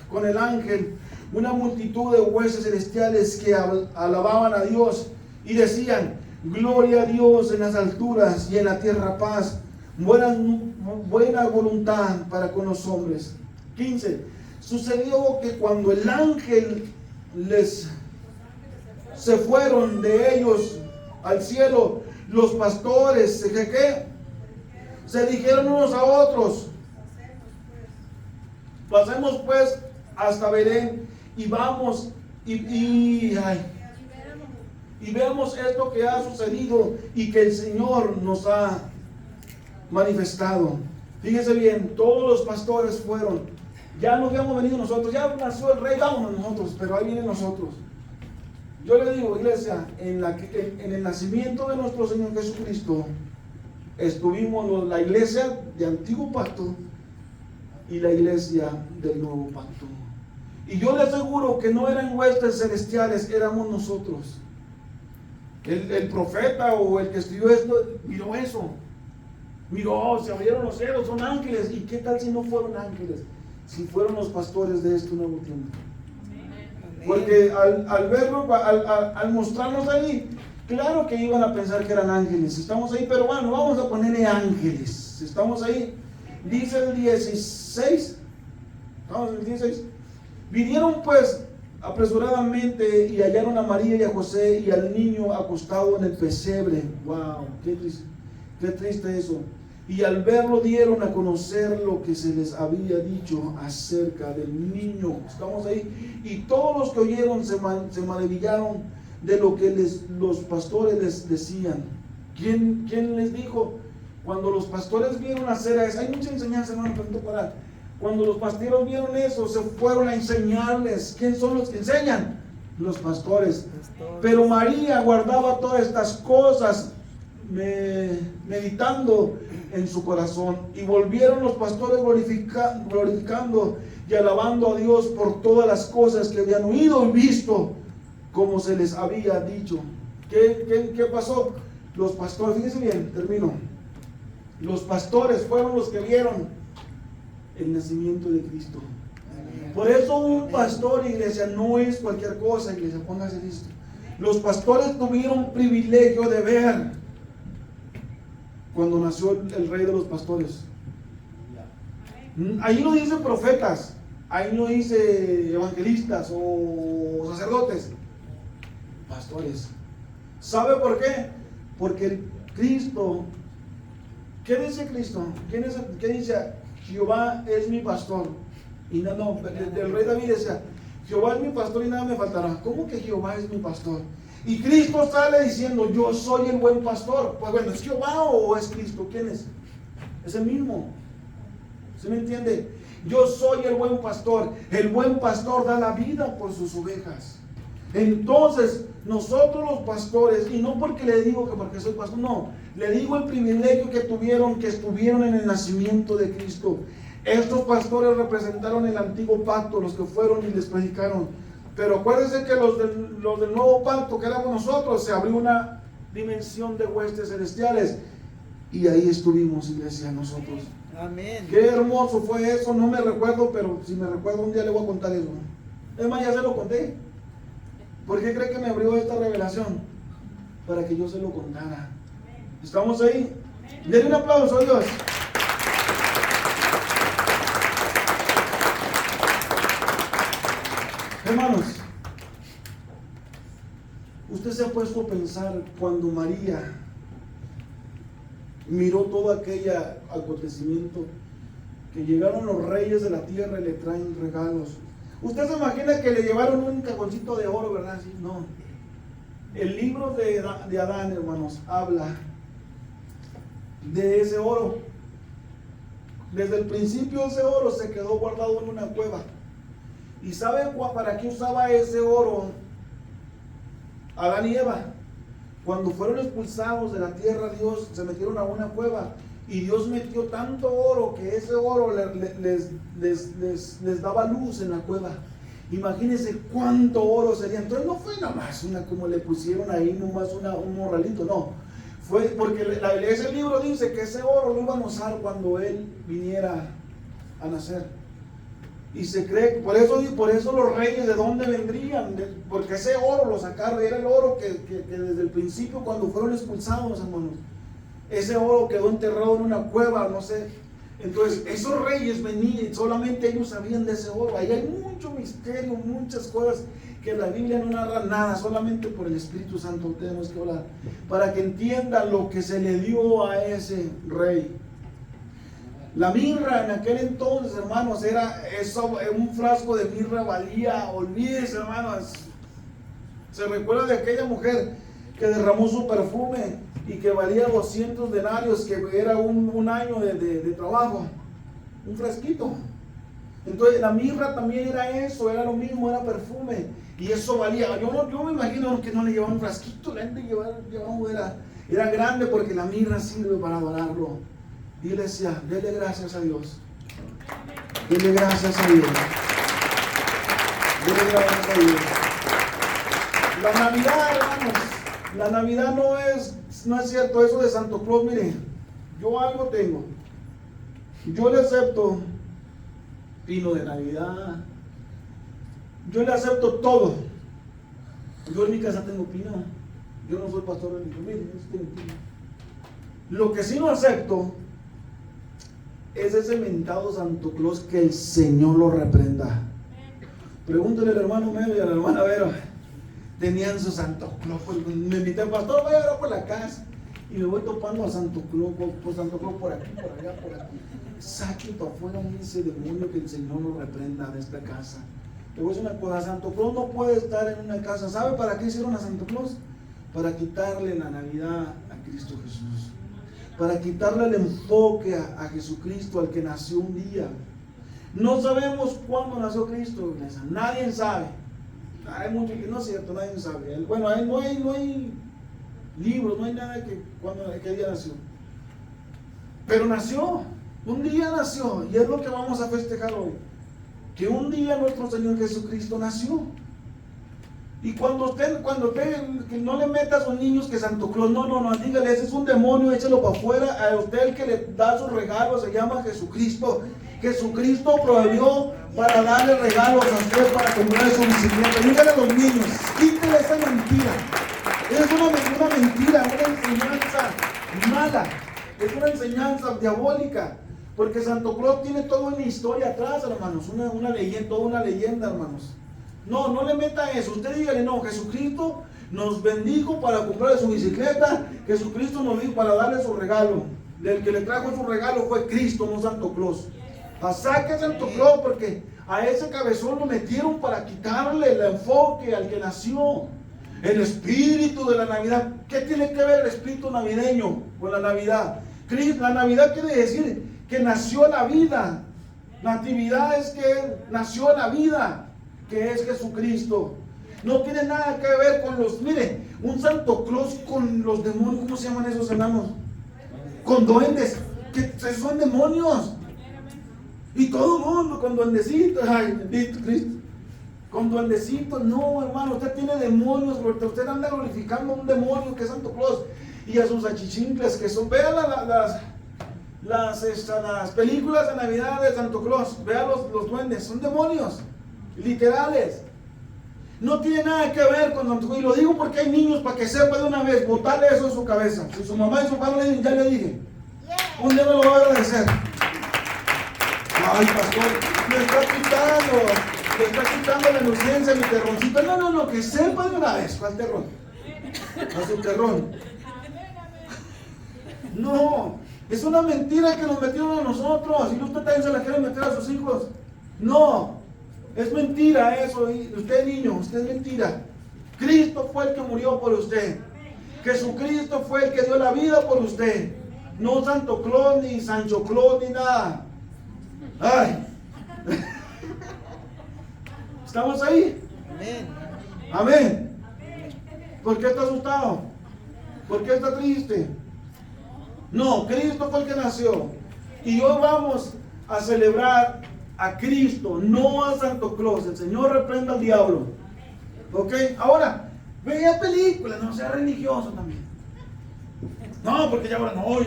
con el ángel una multitud de huestes celestiales que alababan a Dios y decían, gloria a Dios en las alturas y en la tierra paz, buena voluntad para con los hombres. 15. Sucedió que cuando el ángel se fueron de ellos al cielo, los pastores se dijeron unos a otros: pasemos pues hasta Belén y vamos y veamos esto que ha sucedido y que el Señor nos ha manifestado. Fíjense bien, todos los pastores fueron. Ya nos habíamos venido nosotros, ya nació el rey, vámonos nosotros, pero ahí vienen nosotros. Yo le digo, iglesia, en el nacimiento de nuestro Señor Jesucristo estuvimos la iglesia de Antiguo Pacto y la iglesia del Nuevo Pacto. Y yo le aseguro que no eran huestes celestiales, éramos nosotros. El profeta o el que escribió esto miró eso. Miró, se abrieron los cielos, son ángeles. ¿Y qué tal si no fueron ángeles? Si fueron los pastores de este nuevo tiempo. Porque al verlo, al mostrarnos ahí, claro que iban a pensar que eran ángeles. Estamos ahí, pero bueno, vamos a ponerle ángeles. Estamos ahí. Dice el 16. Vamos al 16. Vinieron pues apresuradamente y hallaron a María y a José y al niño acostado en el pesebre. Wow, qué triste eso. Y al verlo dieron a conocer lo que se les había dicho acerca del niño. Estamos ahí. Y todos los que oyeron se maravillaron de lo que los pastores les decían. ¿Quién les dijo? Cuando los pastores vieron hacer eso, hay mucha enseñanza, hermano, para cuando los pastores vieron eso, se fueron a enseñarles. ¿Quién son los que enseñan? Los pastores. Pero María guardaba todas estas cosas, meditando en su corazón. Y volvieron los pastores glorificando y alabando a Dios por todas las cosas que habían oído y visto, como se les había dicho. ¿Qué pasó? Los pastores, fíjense bien, termino. Los pastores fueron los que vieron el nacimiento de Cristo. Por eso un pastor, iglesia, no es cualquier cosa, iglesia, póngase listo. Los pastores tuvieron privilegio de ver cuando nació el rey de los pastores. Ahí no dice profetas, ahí no dice evangelistas o sacerdotes, pastores. ¿Sabe por qué? Porque Cristo, ¿qué dice Cristo? ¿Qué dice? Jehová es mi pastor. Y no, el rey David decía, Jehová es mi pastor y nada me faltará. ¿Cómo que Jehová es mi pastor? Y Cristo sale diciendo, yo soy el buen pastor. Pues bueno, ¿es Jehová o es Cristo? ¿Quién es? Es el mismo. ¿Se me entiende? Yo soy el buen pastor. El buen pastor da la vida por sus ovejas. Entonces, nosotros los pastores, y no porque le digo que porque soy pastor, no, le digo el privilegio que tuvieron, que estuvieron en el nacimiento de Cristo. Estos pastores representaron el antiguo pacto, los que fueron y les predicaron. Pero acuérdense que los del nuevo pacto, que éramos nosotros, se abrió una dimensión de huestes celestiales. Y ahí estuvimos, iglesia, nosotros. Amén. Qué hermoso fue eso, no me recuerdo, pero si me recuerdo un día le voy a contar eso. Es más, ya se lo conté. ¿Por qué cree que me abrió esta revelación? Para que yo se lo contara. ¿Estamos ahí? Denle un aplauso a Dios. Hermanos, usted se ha puesto a pensar cuando María miró todo aquel acontecimiento, que llegaron los reyes de la tierra y le traen regalos. Usted se imagina que le llevaron un cajoncito de oro, ¿verdad? Sí, no. El libro de Adán, hermanos, habla de ese oro. Desde el principio ese oro se quedó guardado en una cueva. ¿Y sabe para qué usaba ese oro Adán y Eva? Cuando fueron expulsados de la tierra, Dios se metieron a una cueva y Dios metió tanto oro que ese oro les daba luz en la cueva. Imagínense cuánto oro sería. Entonces no fue nada más como le pusieron ahí, nomás un morralito, no. Fue porque ese libro dice que ese oro lo iban a usar cuando Él viniera a nacer. Y se cree, por eso los reyes, ¿de dónde vendrían? Porque ese oro lo sacaron, era el oro que desde el principio, cuando fueron expulsados, hermanos, ese oro quedó enterrado en una cueva, no sé. Entonces, esos reyes venían, solamente ellos sabían de ese oro. Ahí hay mucho misterio, muchas cosas que la Biblia no narra nada, solamente por el Espíritu Santo tenemos que hablar, para que entiendan lo que se le dio a ese rey. La mirra en aquel entonces, hermanos, era eso, un frasco de mirra valía, olvídese, hermanos. Se recuerda de aquella mujer que derramó su perfume y que valía 200 denarios, que era un año de trabajo, un frasquito. Entonces la mirra también era eso, era lo mismo, era perfume, y eso valía. Yo me imagino que no le llevaban un frasquito, la gente llevaba, era grande, porque la mirra sirve para adorarlo. Iglesia, dele gracias a Dios. Dele gracias a Dios. Dele gracias a Dios. La Navidad, hermanos, la Navidad no es cierto eso de Santo Claus. Mire, yo algo tengo. Yo le acepto pino de Navidad. Yo le acepto todo. Yo en mi casa tengo pino. Yo no soy pastor de mi familia, yo tengo pino. Lo que sí no acepto es ese mentado Santo Claus, que el Señor lo reprenda. Pregúntale al hermano Melo y a la hermana Vera. Tenían su Santo Claus. Me invité al pastor, voy a orar por la casa. Y me voy topando a Santo Claus, por aquí, por allá, por aquí. Saquen para afuera ese demonio, que el Señor lo reprenda de esta casa. Le voy a decir una cosa, Santo Claus no puede estar en una casa. ¿Sabe para qué hicieron a Santo Claus? Para quitarle la Navidad a Cristo Jesús. Para quitarle el enfoque a Jesucristo, al que nació un día. No sabemos cuándo nació Cristo, iglesia. Nadie sabe. Hay mucho que no es cierto, nadie sabe. Bueno, no hay libros, no hay nada que día nació. Pero nació, un día nació, y es lo que vamos a festejar hoy. Que un día nuestro Señor Jesucristo nació. Y cuando usted que no le meta a sus niños que Santo Claus, no, dígale, ese es un demonio, échelo para afuera. A usted el que le da sus regalos se llama Jesucristo. Jesucristo prohibió para darle regalos a usted para comprar su bicicleta. Dígale a los niños, quítele esa mentira. Es una mentira, una enseñanza mala, es una enseñanza diabólica. Porque Santo Claus tiene toda una historia atrás, hermanos, una leyenda, toda una leyenda, hermanos. No le meta eso. Usted dígale, no, Jesucristo nos bendijo para comprarle su bicicleta. Jesucristo nos dijo para darle su regalo. El que le trajo su regalo fue Cristo, no Santo Claus. Saque a Santo Claus, porque a ese cabezón lo metieron para quitarle el enfoque al que nació. El espíritu de la Navidad. ¿Qué tiene que ver el espíritu navideño con la Navidad? La Navidad quiere decir que nació la vida. Natividad es que nació la vida, que es Jesucristo. No tiene nada que ver con mire, un Santo Claus con los demonios. ¿Cómo se llaman esos enanos? Con duendes, que son demonios. Y todo el mundo con duendecitos. Ay, bendito Cristo. Con duendecitos, no, hermano, usted tiene demonios, porque usted anda glorificando a un demonio que es Santo Claus, y a sus achichincles que son. Vean las películas de Navidad de Santo Claus. Vean los duendes, son demonios literales. No tiene nada que ver con Santo Claus. Y lo digo porque hay niños, para que sepa de una vez, botarle eso en su cabeza. Si su mamá y su padre le dicen, ya le dije, un día me lo va a agradecer. Ay, pastor, me está quitando la inocencia, mi terroncito. No, que sepa de una vez. ¿Cuál terrón? A su terrón. No, es una mentira que nos metieron a nosotros. Y usted también se la quiere meter a sus hijos. No, es mentira eso. Usted, niño, usted es mentira. Cristo fue el que murió por usted. Jesucristo fue el que dio la vida por usted. No Santo Claus, ni Sancho Claus, ni nada. Ay. ¿Estamos ahí? Amén. ¿Por qué está asustado? ¿Por qué está triste? No, Cristo fue el que nació. Y hoy vamos a celebrar a Cristo, no a Santo Claus. El Señor reprenda al diablo. ¿Ok? Ahora, vea películas, no sea religioso también. No, porque ya ahora no,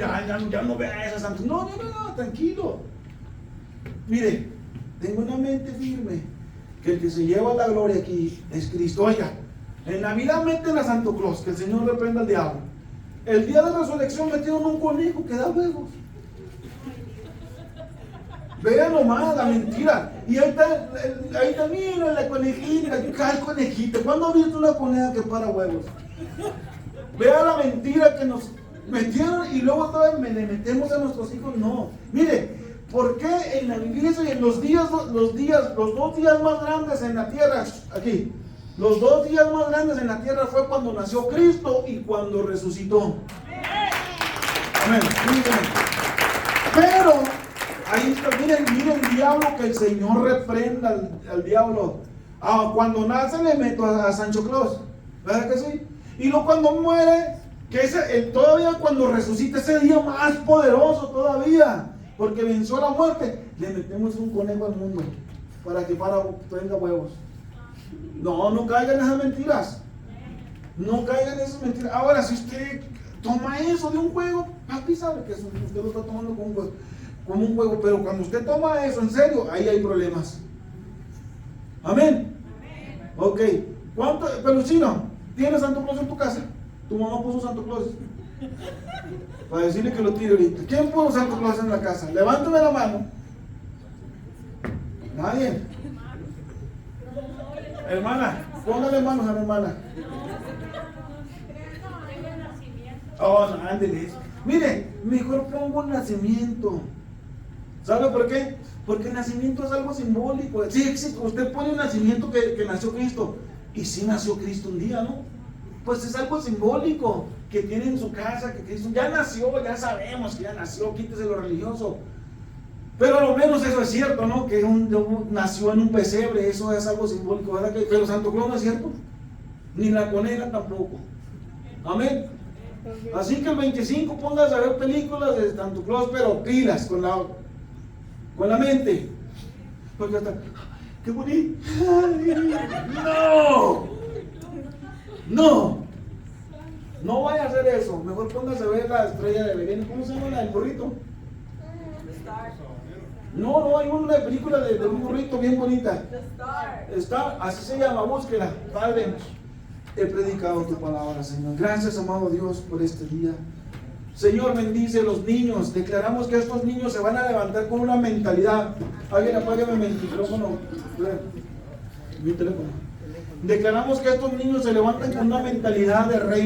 ya no vea esas Santos. No, tranquilo. Mire, tengo una mente firme que el que se lleva la gloria aquí es Cristo. Oiga, en Navidad meten a Santo Claus, que el Señor reprenda al diablo. El día de la resurrección metieron un conejo que da huevos. Vean nomás la mentira. Y ahí está, mira la conejita, ¿cuál conejita? ¿Cuándo has visto una coneja que para huevos? Vean la mentira que nos metieron y luego todavía le metemos a nuestros hijos. No. Mire, ¿por qué en la iglesia y en los dos días más grandes en la tierra, aquí, los 2 días más grandes en la tierra fue cuando nació Cristo y cuando resucitó? Amén. Pero ahí está, miren el diablo, que el Señor reprenda al diablo. Cuando nace le meto a Sancho Claus, ¿verdad que sí? Y luego cuando muere, que todavía cuando resucita, ese día más poderoso todavía, porque venció la muerte, le metemos un conejo al mundo para que tenga huevos. No caigan en esas mentiras. No caigan en esas mentiras. Ahora, si usted toma eso de un juego, papi sabe que usted lo está tomando como un juego, pero cuando usted toma eso en serio, ahí hay problemas. Amén. Ok. Peluchino, ¿tienes Santo Claus en tu casa? Tu mamá puso Santo Claus para decirle que lo tire ahorita. ¿Quién puso Santo Claus en la casa? Levántame la mano. Nadie. Hermana, póngale manos a la hermana. No, ándele. Mire, mejor pongo el nacimiento. ¿Sabe por qué? Porque el nacimiento es algo simbólico. Sí, usted pone un nacimiento que nació Cristo. Y sí nació Cristo un día, ¿no? Pues es algo simbólico que tiene en su casa, que Cristo ya nació, ya sabemos que ya nació, quítese lo religioso. Pero a lo menos eso es cierto, ¿no? Que nació en un pesebre, eso es algo simbólico, ¿verdad? Pero Santo Claus no es cierto, ni la coneja tampoco. Amén. Así que el 25 póngase a ver películas de Santo Claus, pero pilas con la mente. Porque hasta, qué bonito. No vaya a hacer eso. Mejor póngase a ver la estrella de Belén. ¿Cómo se llama la del burrito? No, hay una película de un burrito bien bonita. Star, así se llama, búsquela. Padre, he predicado tu palabra, Señor. Gracias, amado Dios, por este día. Señor, bendice a los niños. Declaramos que estos niños se van a levantar con una mentalidad. Alguien apágame mi micrófono. Mi teléfono. Declaramos que estos niños se levantan con una mentalidad de rey.